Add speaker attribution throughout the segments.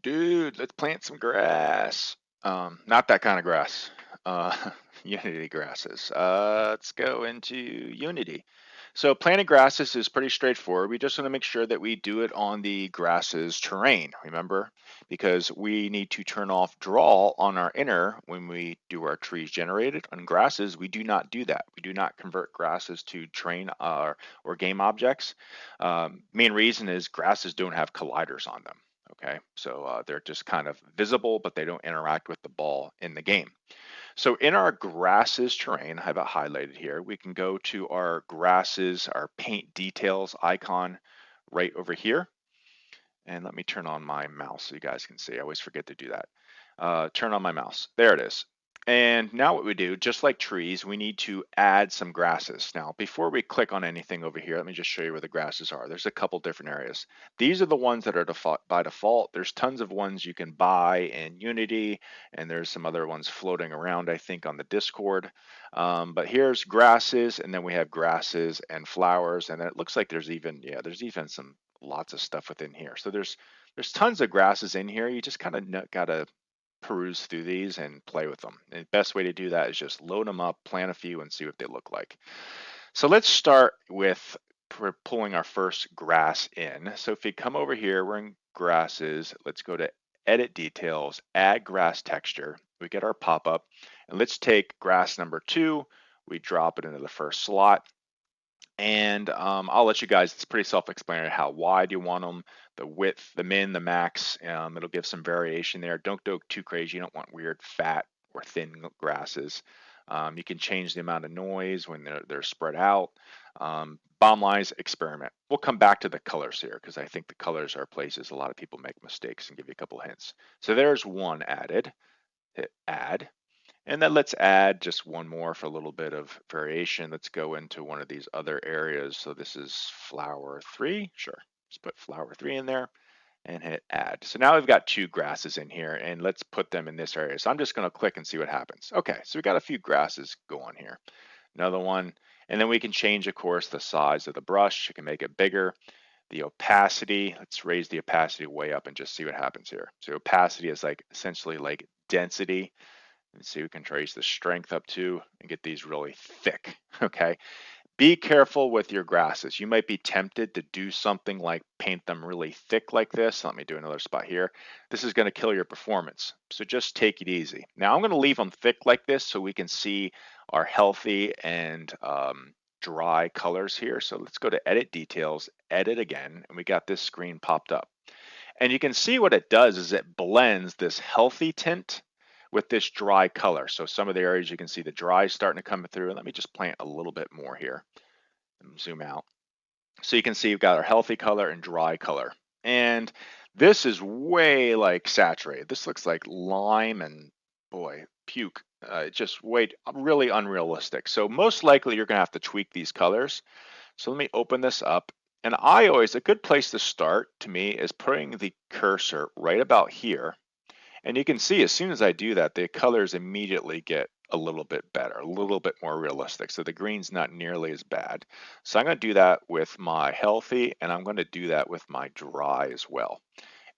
Speaker 1: Dude, let's plant some grass. Not that kind of grass. Uh, Unity grasses. Let's go into Unity. So planting grasses is pretty straightforward. We just want to make sure that we do it on the grasses terrain, remember? Because we need to turn off draw on our inner when we do our trees generated. On grasses, we do not do that. We do not convert grasses to terrain or game objects. Main reason is grasses don't have colliders on them. Okay, so they're just kind of visible, but they don't interact with the ball in the game. So in our grasses terrain, I have it highlighted here, we can go to our grasses, our paint details icon right over here. And let me turn on my mouse so you guys can see. I always forget to do that. Turn on my mouse. There it is. And now what we do, just like trees, we need to add some grasses. Now, before we click on anything over here, let me just show you where the grasses are. There's a couple different areas. These are the ones that are by default. There's tons of ones you can buy in Unity, and there's some other ones floating around, I think, on the Discord. But here's grasses, and then we have grasses and flowers, and it looks like there's even some lots of stuff within here. So there's tons of grasses in here. You just kind of gotta peruse through these and play with them. And the best way to do that is just load them up, plant a few, and see what they look like. So let's start with pulling our first grass in. So if we come over here, we're in grasses. Let's go to edit details, add grass texture. We get our pop-up, and let's take grass number 2. We drop it into the first slot. And I'll let you guys, it's pretty self-explanatory how wide you want them, the width, the min, the max. It'll give some variation there. Don't go too crazy. You don't want weird fat or thin grasses. You can change the amount of noise when they're spread out. Bottom line is experiment. We'll come back to the colors here because I think the colors are places a lot of people make mistakes, and give you a couple hints. So there's one added. Hit add. And then let's add just one more for a little bit of variation. Let's go into one of these other areas. So this is flower 3. Sure, let's put flower 3 in there and hit add. So now we've got 2 grasses in here, and let's put them in this area. So I'm just going to click and see what happens. Okay, so we got a few grasses going here. Another one, and then we can change, of course, the size of the brush. You can make it bigger. The opacity, let's raise the opacity way up and just see what happens here. So opacity is like essentially like density. And see, we can trace the strength up to and get these really thick, okay? Be careful with your grasses. You might be tempted to do something like paint them really thick like this. Let me do another spot here. This is gonna kill your performance, so just take it easy. Now I'm gonna leave them thick like this so we can see our healthy and dry colors here. So let's go to edit details, edit again, and we got this screen popped up. And you can see what it does is it blends this healthy tint with this dry color. So some of the areas you can see the dry starting to come through. And let me just plant a little bit more here and zoom out. So you can see we've got our healthy color and dry color. And this is way like saturated. This looks like lime and boy, puke. Just way really unrealistic. So most likely you're gonna have to tweak these colors. So let me open this up. And a good place to start to me is putting the cursor right about here. And you can see as soon as I do that, the colors immediately get a little bit better, a little bit more realistic. So the green's not nearly as bad. So I'm going to do that with my healthy, and I'm going to do that with my dry as well.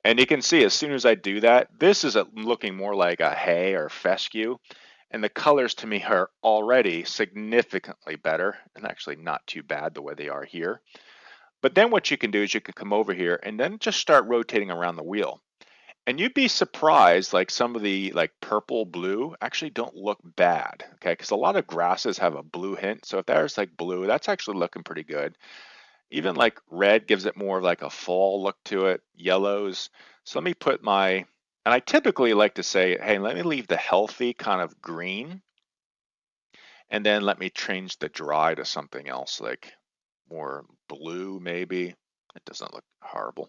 Speaker 1: And you can see as soon as I do that, this is looking more like a hay or fescue. And the colors to me are already significantly better and actually not too bad the way they are here. But then what you can do is you can come over here and then just start rotating around the wheel. And you'd be surprised, like some of the like purple blue actually don't look bad, okay? Because a lot of grasses have a blue hint. So if there's like blue, that's actually looking pretty good. Even like red gives it more of like a fall look to it, yellows. So let me put my, and I typically like to say, hey, let me leave the healthy kind of green, and then let me change the dry to something else, like more blue maybe. It doesn't look horrible.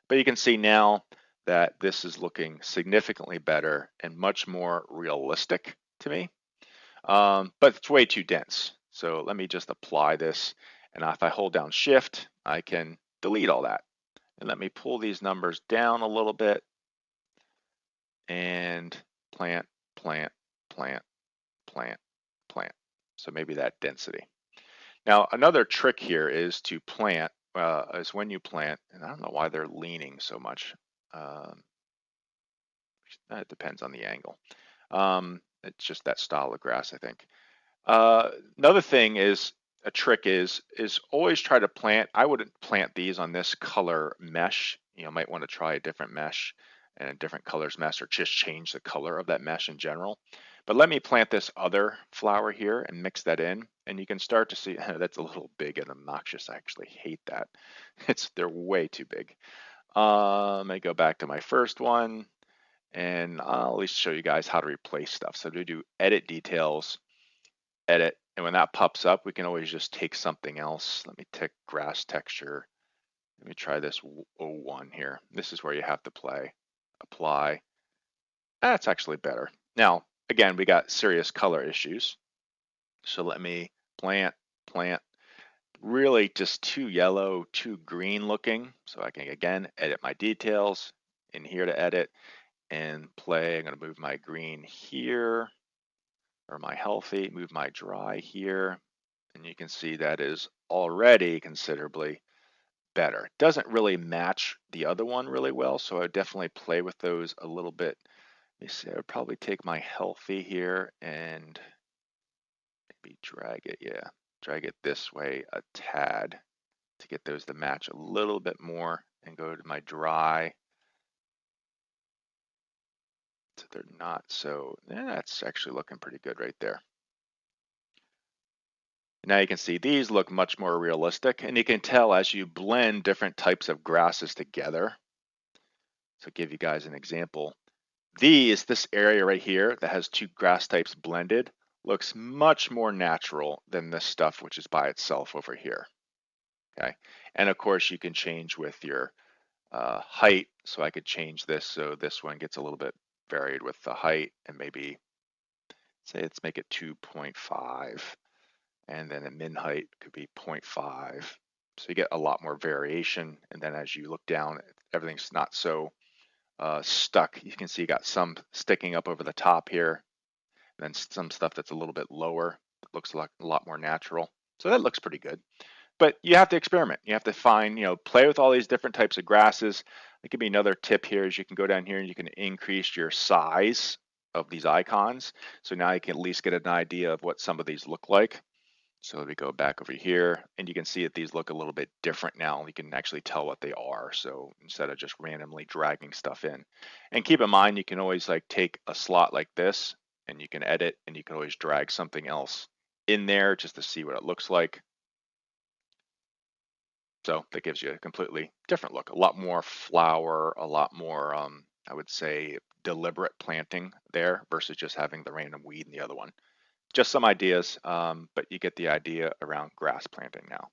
Speaker 1: But you can see now that this is looking significantly better and much more realistic to me, but it's way too dense. So let me just apply this, and if I hold down shift, I can delete all that. And let me pull these numbers down a little bit and plant, plant, plant, plant, plant. So maybe that density. Now, another trick here is to plant, is when you plant, and I don't know why they're leaning so much. It depends on the angle. It's just that style of grass, I think. Another thing is, a trick is always try to plant. I wouldn't plant these on this color mesh. You know, might want to try a different mesh and a different colors mesh, or just change the color of that mesh in general. But let me plant this other flower here and mix that in, and you can start to see that's a little big and obnoxious. I actually hate that. They're way too big. Let me go back to my first one, and I'll at least show you guys how to replace stuff. So to do edit details, edit, and when that pops up, we can always just take something else. Let me take grass texture. Let me try this 01 here. This is where you have to apply. That's actually better. Now, again, we got serious color issues. So let me plant, really just too yellow, too green looking. So I can, again, edit my details in here to edit and play. I'm gonna move my green here, or my healthy, move my dry here. And you can see that is already considerably better. It doesn't really match the other one really well, so I would definitely play with those a little bit. Let me see, I would probably take my healthy here and maybe drag it this way a tad to get those to match a little bit more, and go to my dry. So they're not so, that's actually looking pretty good right there. Now you can see these look much more realistic, and you can tell as you blend different types of grasses together. So give you guys an example. This area right here that has two grass types blended looks much more natural than this stuff which is by itself over here. Okay, and of course you can change with your height. So I could change this so this one gets a little bit varied with the height, and maybe say let's make it 2.5. And then the min height could be 0.5. So you get a lot more variation. And then as you look down, everything's not so stuck. You can see you got some sticking up over the top here, and then some stuff that's a little bit lower. It looks like a lot more natural. So that looks pretty good. But you have to experiment. You have to find, play with all these different types of grasses. It could be another tip here is you can go down here and you can increase your size of these icons. So now you can at least get an idea of what some of these look like. So let me go back over here, and you can see that these look a little bit different now. You can actually tell what they are. So instead of just randomly dragging stuff in. And keep in mind, you can always like take a slot like this, and you can edit, and you can always drag something else in there just to see what it looks like. So that gives you a completely different look, a lot more flower, a lot more, I would say, deliberate planting there versus just having the random weed in the other one. Just some ideas, but you get the idea around grass planting now.